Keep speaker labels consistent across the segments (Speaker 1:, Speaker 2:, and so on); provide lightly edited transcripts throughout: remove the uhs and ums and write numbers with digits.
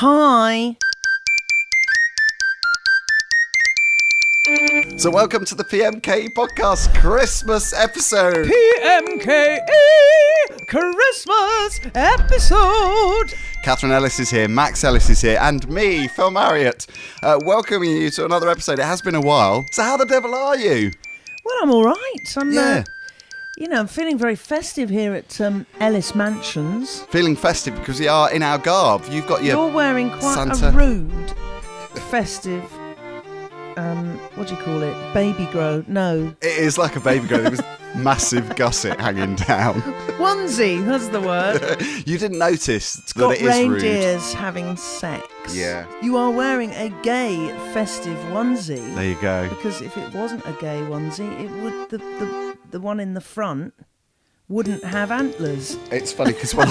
Speaker 1: Hi.
Speaker 2: So welcome to the PMKEpodcast Christmas episode.
Speaker 1: PMKE Christmas episode.
Speaker 2: Katherine Ellis is here, Max Ellis is here, and me, Phil Marriott, welcoming you to another episode. It has been a while. So how the devil are you?
Speaker 1: Well, I'm all right. I'm feeling very festive here at Ellis Mansions.
Speaker 2: Feeling festive because we are in our garb. You're
Speaker 1: wearing quite
Speaker 2: Santa.
Speaker 1: A rude, festive, what do you call it? Baby grow? No.
Speaker 2: It is like a baby grow. There was massive gusset hanging down.
Speaker 1: Onesie, that's the word.
Speaker 2: You didn't notice
Speaker 1: It's
Speaker 2: that
Speaker 1: got
Speaker 2: it is rude.
Speaker 1: reindeers having sex.
Speaker 2: Yeah.
Speaker 1: You are wearing a gay festive onesie.
Speaker 2: There you go.
Speaker 1: Because if it wasn't a gay onesie, it would the one in the front wouldn't have antlers.
Speaker 2: It's funny because when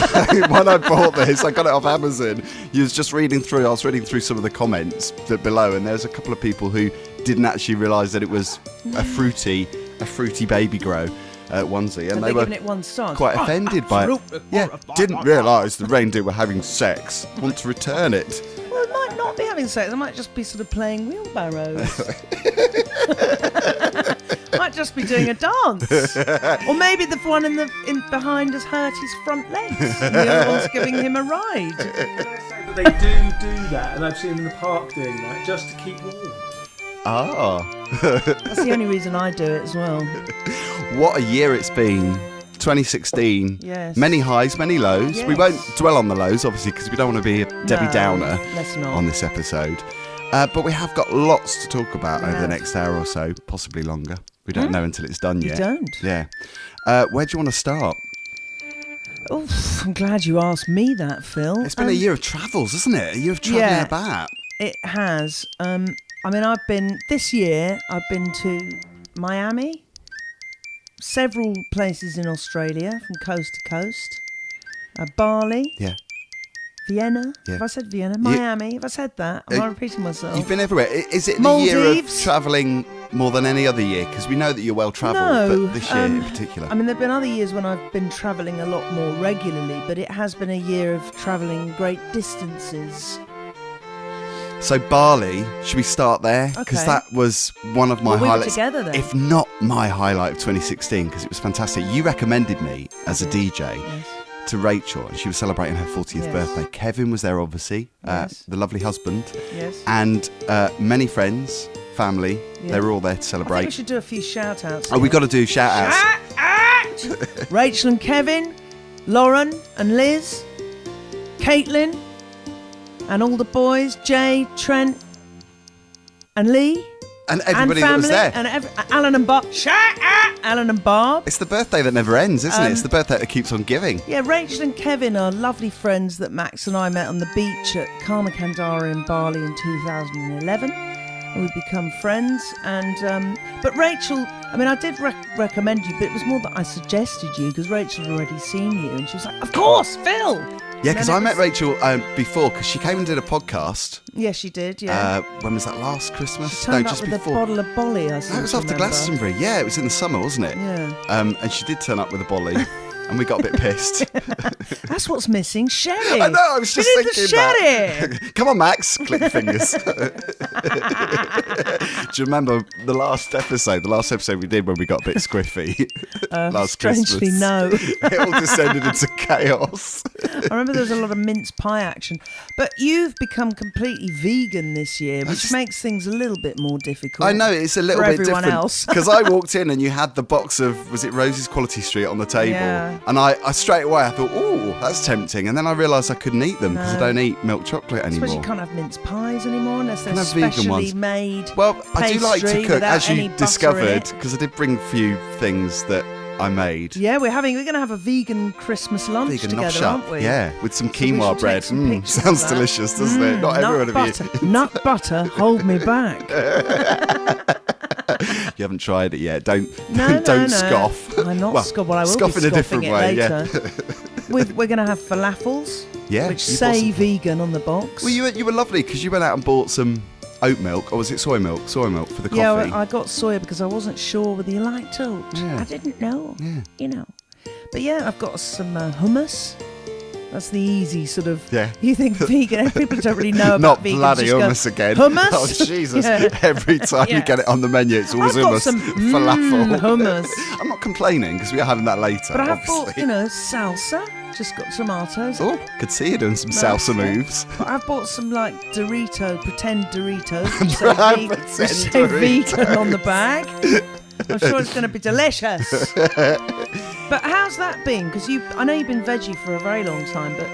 Speaker 2: I bought this, I got it off Amazon. I was reading through some of the comments below, and there's a couple of people who didn't actually realise that it was a fruity baby grow onesie, and they were
Speaker 1: giving it 1 star.
Speaker 2: quite offended by it. Yeah, didn't realise the reindeer were having sex. Want to return it.
Speaker 1: Well, it might not be having sex. It might just be sort of playing wheelbarrows. Might just be doing a dance. Or maybe the one in behind has hurt his front legs and the other one's giving him a ride.
Speaker 3: They do that, and I've seen them in the park doing that just to keep warm.
Speaker 1: That's the only reason I do it as well.
Speaker 2: What a year it's been. 2016.
Speaker 1: Yes.
Speaker 2: Many highs, many lows.
Speaker 1: Yes.
Speaker 2: We won't dwell on the lows, obviously, because we don't want to be a Debbie Downer
Speaker 1: let's not.
Speaker 2: on this episode. But we have got lots to talk about over the
Speaker 1: have.
Speaker 2: next hour or so, possibly longer. We don't know until it's done
Speaker 1: You
Speaker 2: yet.
Speaker 1: don't?
Speaker 2: Yeah. Where do you want to start?
Speaker 1: Oh, I'm glad you asked me that, Phil.
Speaker 2: It's been a year of travels, isn't it? A year of travelling
Speaker 1: Yeah.
Speaker 2: about.
Speaker 1: It has. This year I've been to Miami, several places in Australia from coast to coast, Bali,
Speaker 2: Yeah.
Speaker 1: Vienna.
Speaker 2: Yeah.
Speaker 1: Have I said Vienna? Miami. Have I said that? Am I repeating myself?
Speaker 2: You've been everywhere. Is it the year of
Speaker 1: Maldives.
Speaker 2: travelling more than any other year? Because we know that you're well travelled,
Speaker 1: No,
Speaker 2: but this year in particular.
Speaker 1: there have been other years when I've been travelling a lot more regularly, but it has been a year of travelling great distances.
Speaker 2: So Bali, should we start there? Because
Speaker 1: Okay.
Speaker 2: that was one of my
Speaker 1: We were
Speaker 2: highlights.
Speaker 1: together then.
Speaker 2: If not my highlight of 2016, because it was fantastic. You recommended me as a DJ
Speaker 1: Yes.
Speaker 2: to Rachel, and she was celebrating her 40th
Speaker 1: Yes.
Speaker 2: birthday. Kevin was there, obviously,
Speaker 1: Yes.
Speaker 2: the lovely husband,
Speaker 1: Yes.
Speaker 2: and many friends, family.
Speaker 1: Yeah.
Speaker 2: They were all there to
Speaker 1: I think
Speaker 2: celebrate.
Speaker 1: we should do a few shout-outs.
Speaker 2: Oh, we've got to do shout-outs.
Speaker 1: Rachel and Kevin, Lauren and Liz, Caitlin, and all the boys, Jay, Trent, and Lee,
Speaker 2: And everybody
Speaker 1: and
Speaker 2: that was
Speaker 1: family,
Speaker 2: there.
Speaker 1: and Ahlen and Bob. Alan and Bob.
Speaker 2: It's the birthday that never ends, isn't it? It's the birthday that keeps on giving.
Speaker 1: Yeah, Rachel and Kevin are lovely friends that Max and I met on the beach at Karma Kandara in Bali in 2011. And we've become friends. And but Rachel, I did recommend you, but it was more that I suggested you because Rachel had already seen you, and she was like, "Of course, Phil."
Speaker 2: Yeah, because I
Speaker 1: And then
Speaker 2: met
Speaker 1: it
Speaker 2: Rachel before, because she came and did a podcast.
Speaker 1: Yes, she did. Yeah.
Speaker 2: When was that? Last Christmas?
Speaker 1: She turned
Speaker 2: no,
Speaker 1: up
Speaker 2: just
Speaker 1: with
Speaker 2: before.
Speaker 1: a bottle of Bolly. I
Speaker 2: That was after Glastonbury. Yeah, it was in the summer, wasn't it?
Speaker 1: Yeah.
Speaker 2: And she did turn up with a bolly, and we got a bit pissed.
Speaker 1: That's what's missing, sherry.
Speaker 2: I know. I was just
Speaker 1: we need
Speaker 2: thinking
Speaker 1: the sherry.
Speaker 2: that. Come on, Max. Click your fingers. Do you remember the last episode we did when we got a bit squiffy? Last
Speaker 1: Strangely,
Speaker 2: Christmas.
Speaker 1: no.
Speaker 2: It all descended into chaos.
Speaker 1: I remember there was a lot of mince pie action. But you've become completely vegan this year, which makes things a little bit more difficult.
Speaker 2: I know, it's a little
Speaker 1: for
Speaker 2: bit
Speaker 1: everyone
Speaker 2: different.
Speaker 1: else.
Speaker 2: Because I walked in and you had the box of, was it Rosie's Quality Street on the table?
Speaker 1: Yeah.
Speaker 2: And I straight away I thought, oh, that's tempting. And then I realised I couldn't eat them because I don't eat milk chocolate
Speaker 1: I suppose
Speaker 2: anymore.
Speaker 1: you can't have mince pies anymore unless they're
Speaker 2: Can have vegan
Speaker 1: specially
Speaker 2: ones.
Speaker 1: made.
Speaker 2: Well, I do like to
Speaker 1: pastry
Speaker 2: cook,
Speaker 1: without
Speaker 2: as you
Speaker 1: any butter in
Speaker 2: discovered,
Speaker 1: it.
Speaker 2: because I did bring a few things that I made.
Speaker 1: Yeah, we're going to have a vegan Christmas lunch
Speaker 2: Vegan
Speaker 1: together,
Speaker 2: nosh
Speaker 1: aren't
Speaker 2: up,
Speaker 1: we?
Speaker 2: yeah, with some
Speaker 1: we should
Speaker 2: quinoa
Speaker 1: take
Speaker 2: bread.
Speaker 1: some pictures of
Speaker 2: Sounds
Speaker 1: that.
Speaker 2: delicious, doesn't it? Not every one of you.
Speaker 1: Nut butter, hold me back.
Speaker 2: You haven't tried it yet. Don't
Speaker 1: No.
Speaker 2: scoff.
Speaker 1: I'm not scoff. Well, I will
Speaker 2: scoff
Speaker 1: be
Speaker 2: in a different
Speaker 1: scoffing
Speaker 2: way.
Speaker 1: it later. We're going to have falafels,
Speaker 2: Yeah,
Speaker 1: which
Speaker 2: you
Speaker 1: say
Speaker 2: possibly-
Speaker 1: vegan on the box.
Speaker 2: Well, you were lovely because you went out and bought some oat milk, or was it soy milk? Soy milk for the coffee.
Speaker 1: Yeah, I got soya because I wasn't sure whether you liked oat.
Speaker 2: Yeah.
Speaker 1: I didn't know,
Speaker 2: Yeah.
Speaker 1: you know. But yeah, I've got some hummus. That's the easy sort of.
Speaker 2: Yeah.
Speaker 1: You think vegan? People don't really know about
Speaker 2: Not
Speaker 1: vegans.
Speaker 2: bloody
Speaker 1: Just go,
Speaker 2: hummus again.
Speaker 1: Hummus?
Speaker 2: Oh, Jesus.
Speaker 1: Yeah.
Speaker 2: Every time
Speaker 1: Yeah.
Speaker 2: you get it on the menu, it's always
Speaker 1: I've got
Speaker 2: hummus.
Speaker 1: some
Speaker 2: Falafel.
Speaker 1: hummus.
Speaker 2: I'm not complaining because we are having that later,
Speaker 1: But I have
Speaker 2: obviously.
Speaker 1: bought, salsa. Just got tomatoes.
Speaker 2: Oh, could see you doing some salsa moves.
Speaker 1: But I've bought some like pretend Doritos. which
Speaker 2: Pretend
Speaker 1: say
Speaker 2: Doritos.
Speaker 1: vegan on the bag. I'm sure it's going to be delicious. But how's that been? Because I know you've been veggie for a very long time, but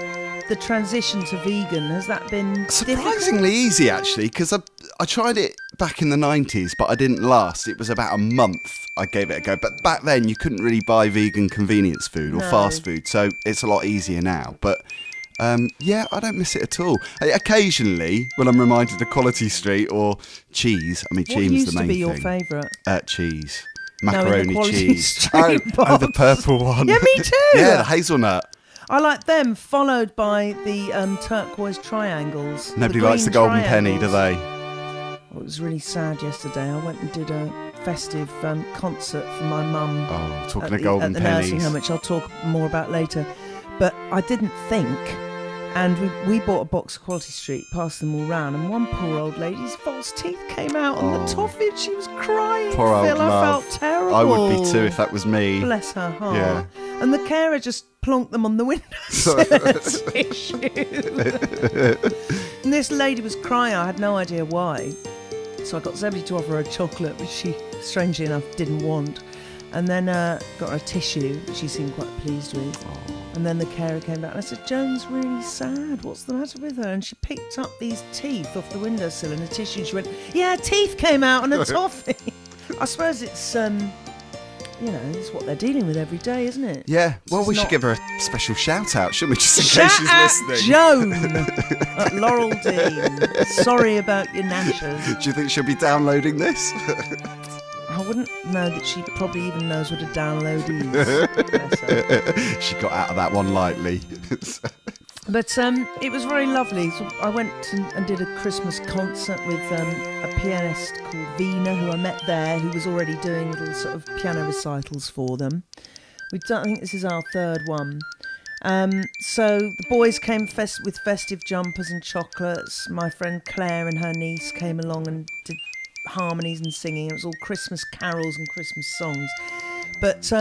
Speaker 1: the transition to vegan, has that been
Speaker 2: Surprisingly easy, actually, because I tried it back in the 90s, but I didn't last. It was about a month I gave it a go. But back then, you couldn't really buy vegan convenience food or fast food, so it's a lot easier now. But yeah, I don't miss it at all. Occasionally, when I'm reminded of Quality Street or cheese, I mean,
Speaker 1: What
Speaker 2: cheese
Speaker 1: used
Speaker 2: is the
Speaker 1: to
Speaker 2: main
Speaker 1: be your
Speaker 2: thing.
Speaker 1: favourite?
Speaker 2: Cheese.
Speaker 1: No, in the
Speaker 2: Macaroni
Speaker 1: Quality
Speaker 2: cheese.
Speaker 1: Street
Speaker 2: Oh, the
Speaker 1: box.
Speaker 2: purple one.
Speaker 1: Yeah, me too.
Speaker 2: Yeah, the hazelnut.
Speaker 1: I like them, followed by the turquoise triangles.
Speaker 2: Nobody likes the
Speaker 1: green
Speaker 2: golden penny, do
Speaker 1: triangles.
Speaker 2: they?
Speaker 1: Well, it was really sad yesterday. I went and did a festive concert for my mum.
Speaker 2: Oh, talking
Speaker 1: at
Speaker 2: of golden
Speaker 1: the nursing
Speaker 2: pennies.
Speaker 1: home, which I'll talk more about later. But I didn't think, and we bought a box of Quality Street, passed them all round, and one poor old lady's false teeth came out on the toffee, and she was crying.
Speaker 2: Poor old
Speaker 1: Phil, I
Speaker 2: love.
Speaker 1: felt terrible.
Speaker 2: I would be too if that was me.
Speaker 1: Bless her heart.
Speaker 2: Yeah.
Speaker 1: And the carer just plonked them on the windowsill as tissue. And this lady was crying. I had no idea why. So I got Zebedee to offer her a chocolate, which she, strangely enough, didn't want. And then got her a tissue, which she seemed quite pleased with. And then the carer came back and I said, Joan's really sad. What's the matter with her? And she picked up these teeth off the windowsill and a tissue. And she went, yeah, teeth came out on a toffee. I suppose it's, it's what they're dealing with every day, isn't it?
Speaker 2: Yeah, well,
Speaker 1: It's
Speaker 2: we should
Speaker 1: not-
Speaker 2: give her a special shout out, shouldn't we? Just in
Speaker 1: Shout
Speaker 2: case she's
Speaker 1: out
Speaker 2: listening.
Speaker 1: Joan at Laurel Dean. Sorry about your gnashers.
Speaker 2: Do you think she'll be downloading this?
Speaker 1: I wouldn't know that she probably even knows what a download is. Bless her.
Speaker 2: She got out of that one lightly.
Speaker 1: But it was very lovely. So I went and did a Christmas concert with a pianist called Vina, who I met there, who was already doing little sort of piano recitals for them. We've done, I think this is our third one. So the boys came with festive jumpers and chocolates. My friend Claire and her niece came along and did harmonies and singing. It was all Christmas carols and Christmas songs. But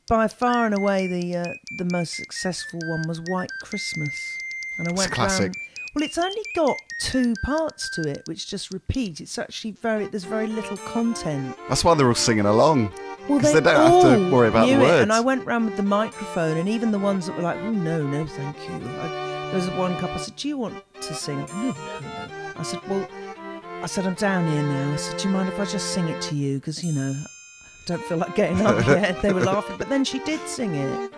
Speaker 1: by far and away the most successful one was White Christmas. And I went
Speaker 2: a classic.
Speaker 1: round. Well, it's only got 2 parts to it, which just repeat. It's actually there's very little content.
Speaker 2: That's why they're all singing along.
Speaker 1: Well,
Speaker 2: Because they don't have to worry about the
Speaker 1: knew it,
Speaker 2: words.
Speaker 1: and I went round with the microphone, and even the ones that were like, "Oh no, thank you." There was one couple. I said, "Do you want to sing?" No. I said, "Well," I'm down here now. I said, "Do you mind if I just sing it to you? Because I don't feel like getting up yet." They were laughing, but then she did sing it,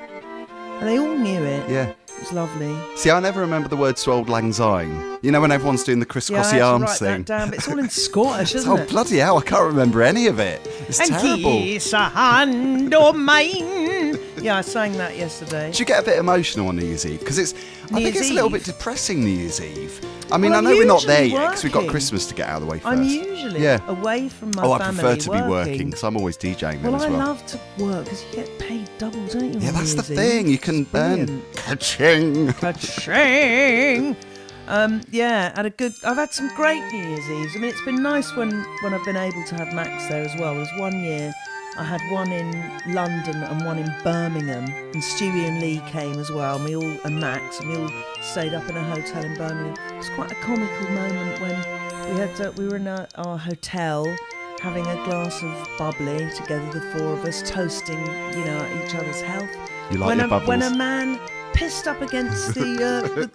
Speaker 1: and they all knew it.
Speaker 2: Yeah.
Speaker 1: It was lovely.
Speaker 2: See, I never remember the words to Auld Lang Syne. You know when everyone's doing the
Speaker 1: Yeah, I
Speaker 2: crisscrossy
Speaker 1: had to
Speaker 2: arms
Speaker 1: write
Speaker 2: thing?
Speaker 1: that down, but it's all in Scottish, isn't
Speaker 2: Oh,
Speaker 1: it?
Speaker 2: bloody hell, I can't remember any of it. It's
Speaker 1: And
Speaker 2: terrible.
Speaker 1: kiss a hand of mine. Yeah, I sang that yesterday.
Speaker 2: Do you get a bit emotional on New Year's Eve? Because I think
Speaker 1: Year's
Speaker 2: it's a little
Speaker 1: Eve?
Speaker 2: bit depressing, New Year's Eve. I mean,
Speaker 1: Well,
Speaker 2: I know
Speaker 1: I'm
Speaker 2: we're not there
Speaker 1: usually
Speaker 2: yet because we've got
Speaker 1: working.
Speaker 2: Christmas to get out of the way first.
Speaker 1: I'm usually
Speaker 2: Yeah.
Speaker 1: away from my
Speaker 2: Oh, I
Speaker 1: family.
Speaker 2: prefer to be working because I'm always DJing them
Speaker 1: Well,
Speaker 2: as
Speaker 1: I
Speaker 2: well.
Speaker 1: love to work because you get paid double, don't you?
Speaker 2: Yeah,
Speaker 1: on
Speaker 2: that's the
Speaker 1: New Year's
Speaker 2: thing.
Speaker 1: Eve?
Speaker 2: You can
Speaker 1: It's
Speaker 2: earn
Speaker 1: brilliant.
Speaker 2: ka-ching.
Speaker 1: Ka-ching! I've had some great New Year's Eves. I mean, it's been nice when I've been able to have Max there as well. There was one year I had one in London and one in Birmingham, and Stewie and Lee came as well, and Max, and we all stayed up in a hotel in Birmingham. It was quite a comical moment when we were in our hotel having a glass of bubbly together, the 4 of us, toasting, each other's health.
Speaker 2: You like your bubbles.
Speaker 1: When a man pissed up against the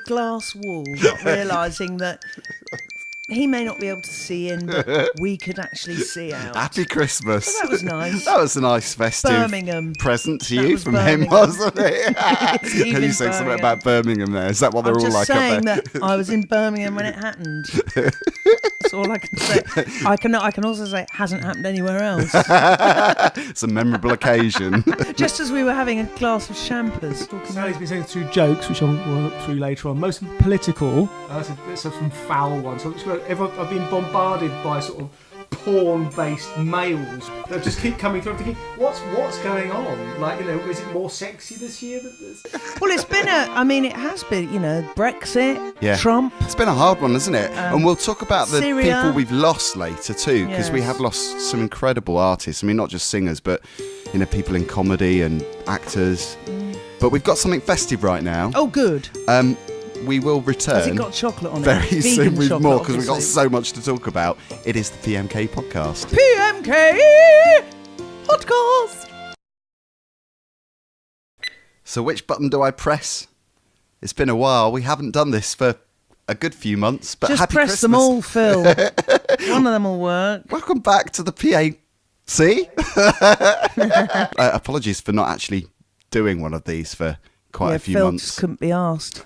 Speaker 1: glass wall, not realising that he may not be able to see in, but we could actually see out.
Speaker 2: Happy Christmas.
Speaker 1: So that was nice.
Speaker 2: That was a nice festive
Speaker 1: Birmingham.
Speaker 2: present to
Speaker 1: That
Speaker 2: you
Speaker 1: was
Speaker 2: from
Speaker 1: Birmingham.
Speaker 2: him, wasn't it?
Speaker 1: It's
Speaker 2: Can you
Speaker 1: even
Speaker 2: say something
Speaker 1: Birmingham.
Speaker 2: about Birmingham there? Is that what they're
Speaker 1: I'm
Speaker 2: all
Speaker 1: just
Speaker 2: like
Speaker 1: saying
Speaker 2: up there?
Speaker 1: that I was in Birmingham when it happened. That's all I can say. I can also say it hasn't happened anywhere else.
Speaker 2: It's a memorable occasion.
Speaker 1: Just as we were having a glass of champers.
Speaker 3: Sally's been saying through jokes, which I'll look through later on. Most of them political. There's some foul ones. So I've been bombarded by sort of porn-based males that just keep coming through. I'm thinking, what's going on? Like, you know, is it more sexy this year?
Speaker 1: Well, it has been, you know, Brexit,
Speaker 2: Yeah.
Speaker 1: Trump.
Speaker 2: It's been a hard one, isn't it? And we'll talk about the
Speaker 1: Syria.
Speaker 2: people we've lost later too, because we
Speaker 1: Yes.
Speaker 2: have lost some incredible artists. I mean, not just singers, but, you know, people in comedy and actors. But we've got something festive right now.
Speaker 1: Oh, good.
Speaker 2: We will return
Speaker 1: Has it got chocolate on it?
Speaker 2: very
Speaker 1: Vegan
Speaker 2: soon with
Speaker 1: chocolate,
Speaker 2: more, because we've got
Speaker 1: obviously.
Speaker 2: so much to talk about. It is the PMK podcast.
Speaker 1: PMKEpodcast.
Speaker 2: So which button do I press? It's been a while. We haven't done this for a good few months, but
Speaker 1: Just
Speaker 2: happy
Speaker 1: press
Speaker 2: Christmas.
Speaker 1: them all, Phil. One of them will work.
Speaker 2: Welcome back to the PAC. Apologies for not actually doing one of these for quite a few
Speaker 1: Phil
Speaker 2: months.
Speaker 1: just couldn't be asked.